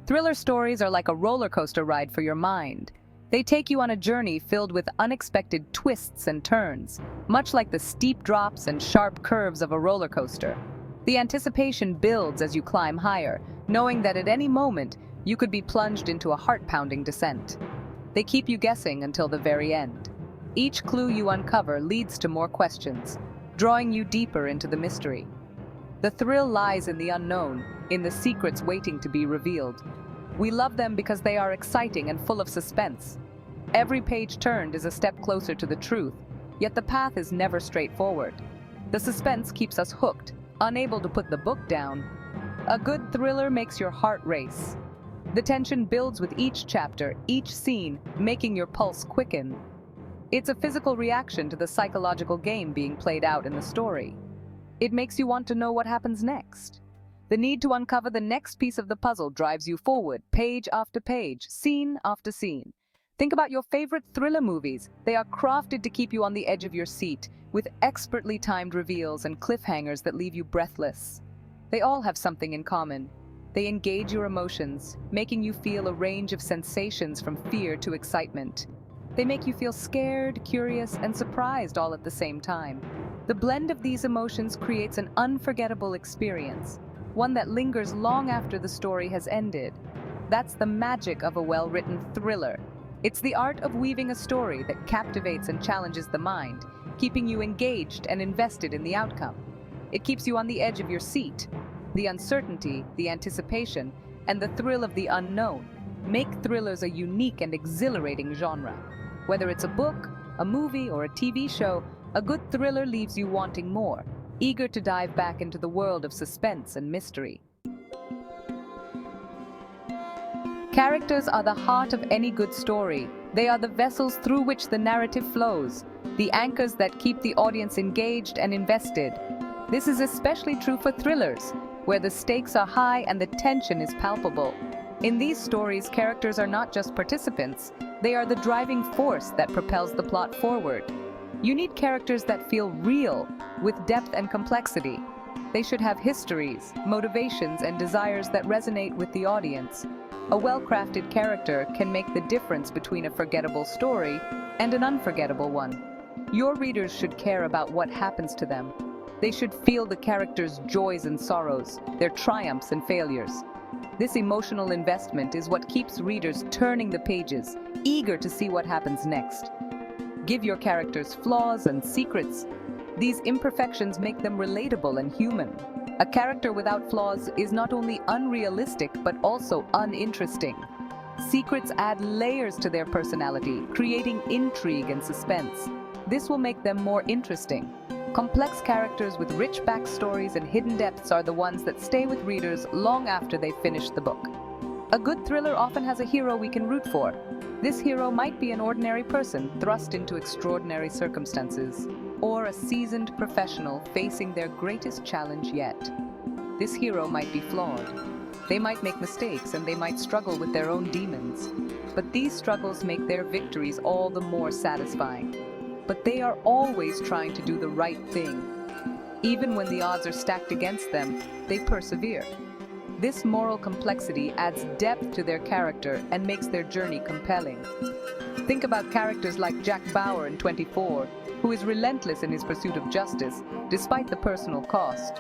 Thriller stories are like a roller coaster ride for your mind. They take you on a journey filled with unexpected twists and turns, much like the steep drops and sharp curves of a roller coaster. The anticipation builds as you climb higher, knowing that at any moment you could be plunged into a heart-pounding descent. They keep you guessing until the very end. Each clue you uncover leads to more questions, drawing you deeper into the mystery. The thrill lies in the unknown, in the secrets waiting to be revealed. We love them because they are exciting and full of suspense. Every page turned is a step closer to the truth, yet the path is never straightforward. The suspense keeps us hooked, unable to put the book down. A good thriller makes your heart race. The tension builds with each chapter, each scene, making your pulse quicken. It's a physical reaction to the psychological game being played out in the story. It makes you want to know what happens next. The need to uncover the next piece of the puzzle drives you forward, page after page, scene after scene. Think about your favorite thriller movies. They are crafted to keep you on the edge of your seat, with expertly timed reveals and cliffhangers that leave you breathless. They all have something in common. They engage your emotions, making you feel a range of sensations from fear to excitement. They make you feel scared, curious, and surprised all at the same time. The blend of these emotions creates an unforgettable experience, one that lingers long after the story has ended. That's the magic of a well-written thriller. It's the art of weaving a story that captivates and challenges the mind, keeping you engaged and invested in the outcome. It keeps you on the edge of your seat. The uncertainty, the anticipation, and the thrill of the unknown make thrillers a unique and exhilarating genre. Whether it's a book, a movie, or a TV show, a good thriller leaves you wanting more, eager to dive back into the world of suspense and mystery. Characters are the heart of any good story. They are the vessels through which the narrative flows, the anchors that keep the audience engaged and invested. This is especially true for thrillers, where the stakes are high and the tension is palpable. In these stories, characters are not just participants, they are the driving force that propels the plot forward. You need characters that feel real, with depth and complexity. They should have histories, motivations, and desires that resonate with the audience. A well-crafted character can make the difference between a forgettable story and an unforgettable one. Your readers should care about what happens to them. They should feel the characters' joys and sorrows, their triumphs and failures. This emotional investment is what keeps readers turning the pages, eager to see what happens next. Give your characters flaws and secrets. These imperfections make them relatable and human. A character without flaws is not only unrealistic but also uninteresting. Secrets add layers to their personality, creating intrigue and suspense. This will make them more interesting. Complex characters with rich backstories and hidden depths are the ones that stay with readers long after they've finished the book. A good thriller often has a hero we can root for. This hero might be an ordinary person thrust into extraordinary circumstances, or a seasoned professional facing their greatest challenge yet. This hero might be flawed. They might make mistakes and they might struggle with their own demons. But these struggles make their victories all the more satisfying. But they are always trying to do the right thing. Even when the odds are stacked against them, they persevere. This moral complexity adds depth to their character and makes their journey compelling. Think about characters like Jack Bauer in 24, who is relentless in his pursuit of justice, despite the personal cost.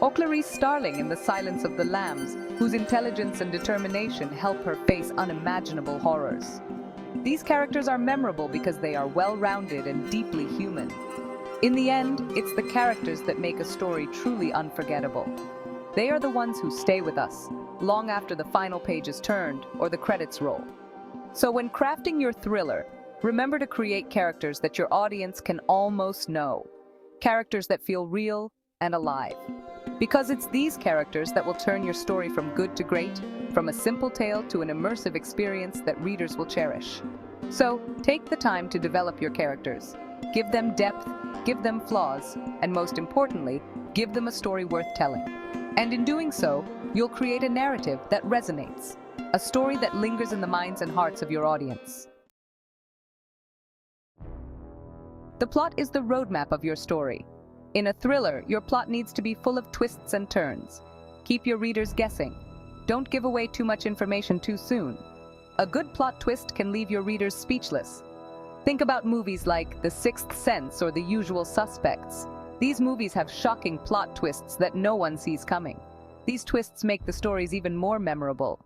Or Clarice Starling in The Silence of the Lambs, whose intelligence and determination help her face unimaginable horrors. These characters are memorable because they are well-rounded and deeply human. In the end, it's the characters that make a story truly unforgettable. They are the ones who stay with us, long after the final page is turned or the credits roll. So when crafting your thriller, remember to create characters that your audience can almost know. Characters that feel real and alive. Because it's these characters that will turn your story from good to great, from a simple tale to an immersive experience that readers will cherish. So, take the time to develop your characters. Give them depth, give them flaws, and most importantly, give them a story worth telling. And in doing so, you'll create a narrative that resonates, a story that lingers in the minds and hearts of your audience. The plot is the roadmap of your story. In a thriller, your plot needs to be full of twists and turns. Keep your readers guessing. Don't give away too much information too soon. A good plot twist can leave your readers speechless. Think about movies like The Sixth Sense or The Usual Suspects. These movies have shocking plot twists that no one sees coming. These twists make the stories even more memorable.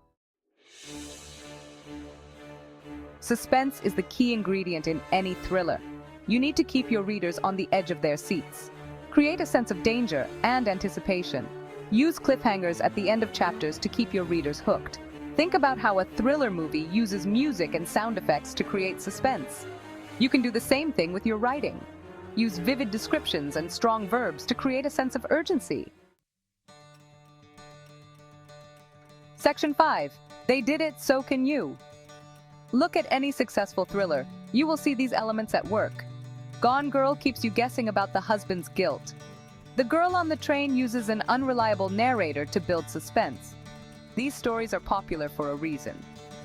Suspense is the key ingredient in any thriller. You need to keep your readers on the edge of their seats. Create a sense of danger and anticipation. Use cliffhangers at the end of chapters to keep your readers hooked. Think about how a thriller movie uses music and sound effects to create suspense. You can do the same thing with your writing. Use vivid descriptions and strong verbs to create a sense of urgency. Section 5. They did it, so can you. Look at any successful thriller. You will see these elements at work. Gone Girl keeps you guessing about the husband's guilt. The Girl on the Train uses an unreliable narrator to build suspense. These stories are popular for a reason.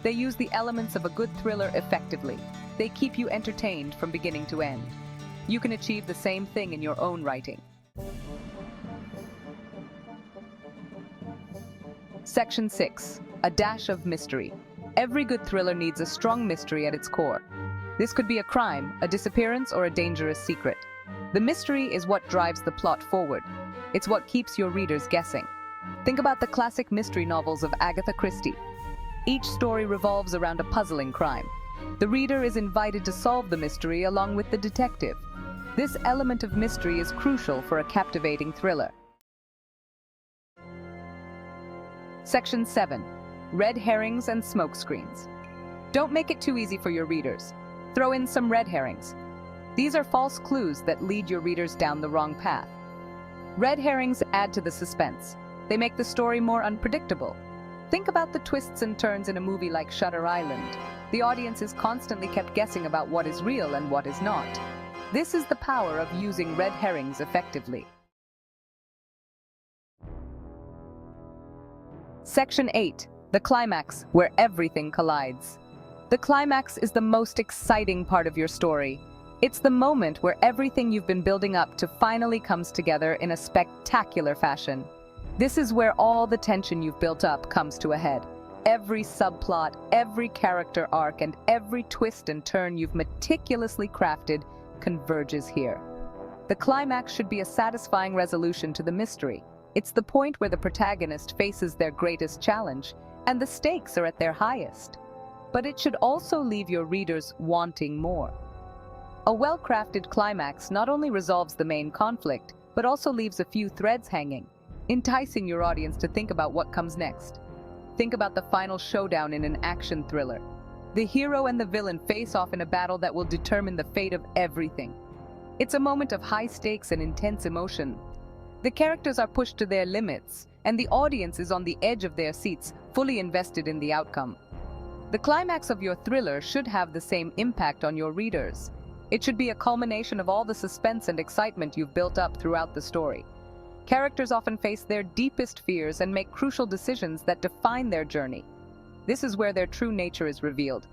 They use the elements of a good thriller effectively. They keep you entertained from beginning to end. You can achieve the same thing in your own writing. Section 6. A dash of mystery. Every good thriller needs a strong mystery at its core. This could be a crime, a disappearance, or a dangerous secret. The mystery is what drives the plot forward. It's what keeps your readers guessing. Think about the classic mystery novels of Agatha Christie. Each story revolves around a puzzling crime. The reader is invited to solve the mystery along with the detective. This element of mystery is crucial for a captivating thriller. Section 7. Red herrings and smokescreens. Don't make it too easy for your readers. Throw in some red herrings. These are false clues that lead your readers down the wrong path. Red herrings add to the suspense. They make the story more unpredictable. Think about the twists and turns in a movie like Shutter Island. The audience is constantly kept guessing about what is real and what is not. This is the power of using red herrings effectively. Section 8. The climax, where everything collides. The climax is the most exciting part of your story. It's the moment where everything you've been building up to finally comes together in a spectacular fashion. This is where all the tension you've built up comes to a head. Every subplot, every character arc, and every twist and turn you've meticulously crafted converges here. The climax should be a satisfying resolution to the mystery. It's the point where the protagonist faces their greatest challenge, and the stakes are at their highest. But it should also leave your readers wanting more. A well-crafted climax not only resolves the main conflict, but also leaves a few threads hanging, enticing your audience to think about what comes next. Think about the final showdown in an action thriller. The hero and the villain face off in a battle that will determine the fate of everything. It's a moment of high stakes and intense emotion. The characters are pushed to their limits, and the audience is on the edge of their seats, fully invested in the outcome. The climax of your thriller should have the same impact on your readers. It should be a culmination of all the suspense and excitement you've built up throughout the story. Characters often face their deepest fears and make crucial decisions that define their journey. This is where their true nature is revealed.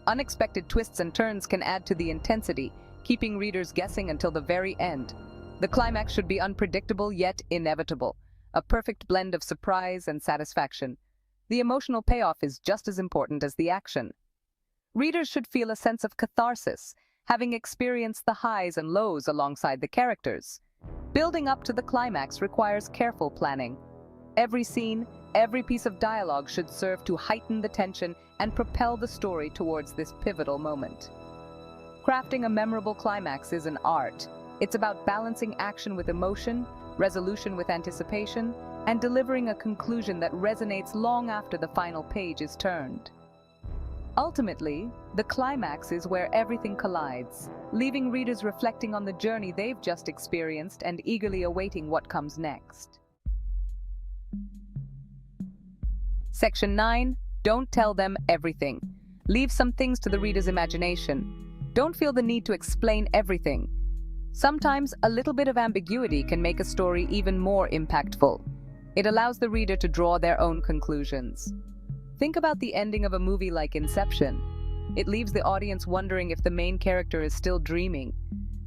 Unexpected twists and turns can add to the intensity, keeping readers guessing until the very end. The climax should be unpredictable yet inevitable, a perfect blend of surprise and satisfaction. The emotional payoff is just as important as the action. Readers should feel a sense of catharsis, having experienced the highs and lows alongside the characters. Building up to the climax requires careful planning. Every scene, every piece of dialogue should serve to heighten the tension and propel the story towards this pivotal moment. Crafting a memorable climax is an art. It's about balancing action with emotion, resolution with anticipation, and delivering a conclusion that resonates long after the final page is turned. Ultimately, the climax is where everything collides, leaving readers reflecting on the journey they've just experienced and eagerly awaiting what comes next. Section 9. Don't tell them everything. Leave some things to the reader's imagination. Don't feel the need to explain everything. Sometimes a little bit of ambiguity can make a story even more impactful. It allows the reader to draw their own conclusions. Think about the ending of a movie like Inception. It leaves the audience wondering if the main character is still dreaming.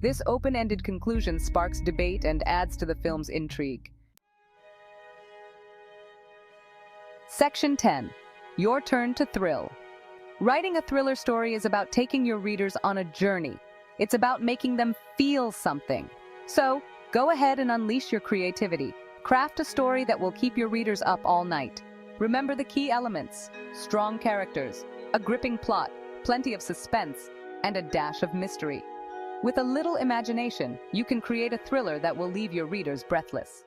This open-ended conclusion sparks debate and adds to the film's intrigue. Section 10. Your turn to thrill. Writing a thriller story is about taking your readers on a journey. It's about making them feel something. So, go ahead and unleash your creativity. Craft a story that will keep your readers up all night. Remember the key elements: strong characters, a gripping plot, plenty of suspense, and a dash of mystery. With a little imagination, you can create a thriller that will leave your readers breathless.